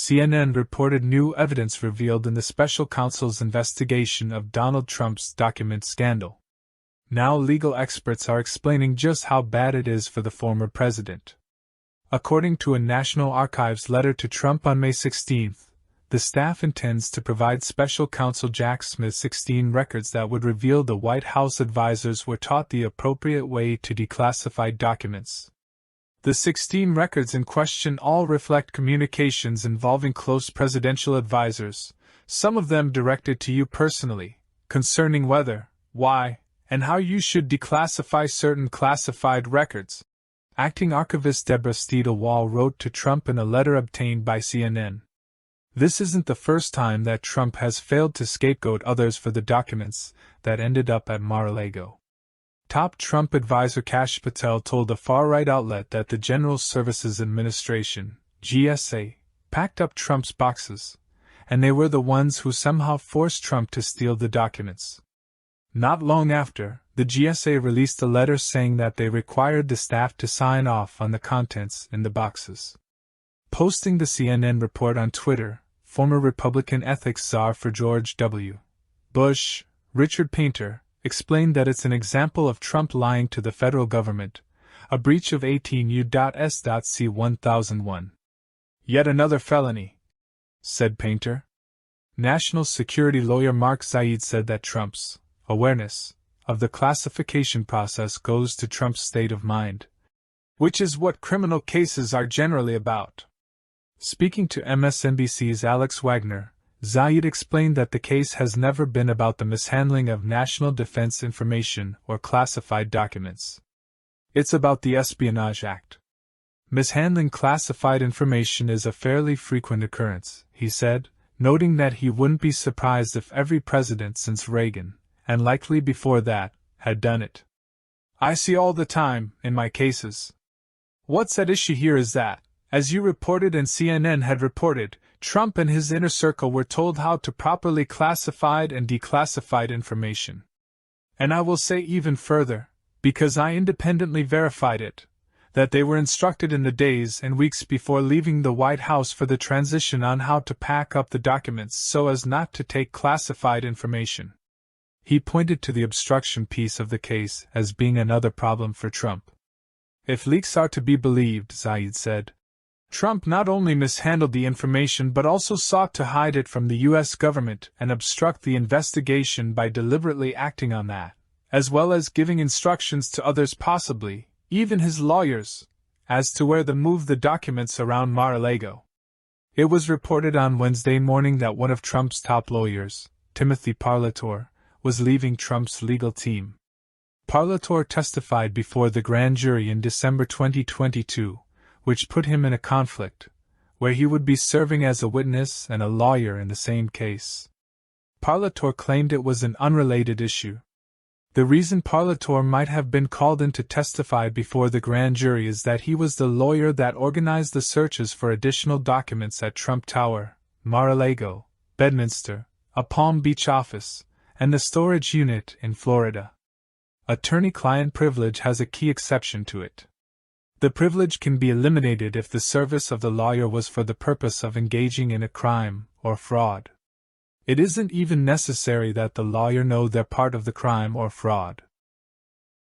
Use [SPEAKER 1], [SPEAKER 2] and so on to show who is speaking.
[SPEAKER 1] CNN reported new evidence revealed in the special counsel's investigation of Donald Trump's document scandal. Now legal experts are explaining just how bad it is for the former president. According to a National Archives letter to Trump on May 16, the staff intends to provide special counsel Jack Smith 16 records that would reveal the White House advisors were taught the appropriate way to declassify documents. The 16 records in question all reflect communications involving close presidential advisors, some of them directed to you personally, concerning whether, why, and how you should declassify certain classified records. Acting Archivist Deborah Steedle-Wall wrote to Trump in a letter obtained by CNN. This isn't the first time that Trump has failed to scapegoat others for the documents that ended up at Mar-a-Lago. Top Trump advisor Kash Patel told a far-right outlet that the General Services Administration, GSA, packed up Trump's boxes, and they were the ones who somehow forced Trump to steal the documents. Not long after, the GSA released a letter saying that they required the staff to sign off on the contents in the boxes. Posting the CNN report on Twitter, former Republican ethics czar for George W. Bush, Richard Painter, explained that it's an example of Trump lying to the federal government, a breach of 18 U.S.C. 1001. Yet another felony, said Painter. National security lawyer Mark Zaid said that Trump's awareness of the classification process goes to Trump's state of mind, which is what criminal cases are generally about. Speaking to MSNBC's Alex Wagner, Zaid explained that the case has never been about the mishandling of national defense information or classified documents. It's about the Espionage Act. Mishandling classified information is a fairly frequent occurrence, he said, noting that he wouldn't be surprised if every president since Reagan, and likely before that, had done it. I see all the time, in my cases. What's at issue here is that, as you reported and CNN had reported, Trump and his inner circle were told how to properly classified and declassified information. And I will say even further, because I independently verified it, that they were instructed in the days and weeks before leaving the White House for the transition on how to pack up the documents so as not to take classified information. He pointed to the obstruction piece of the case as being another problem for Trump. If leaks are to be believed, Zaid said, Trump not only mishandled the information but also sought to hide it from the U.S. government and obstruct the investigation by deliberately acting on that, as well as giving instructions to others, possibly, even his lawyers, as to where to move the documents around Mar-a-Lago. It was reported on Wednesday morning that one of Trump's top lawyers, Timothy Parlatore, was leaving Trump's legal team. Parlatore testified before the grand jury in December 2022, which put him in a conflict, where he would be serving as a witness and a lawyer in the same case. Parlatore claimed it was an unrelated issue. The reason Parlatore might have been called in to testify before the grand jury is that he was the lawyer that organized the searches for additional documents at Trump Tower, Mar-a-Lago, Bedminster, a Palm Beach office, and the storage unit in Florida. Attorney-client privilege has a key exception to it. The privilege can be eliminated if the service of the lawyer was for the purpose of engaging in a crime or fraud. It isn't even necessary that the lawyer know they're part of the crime or fraud.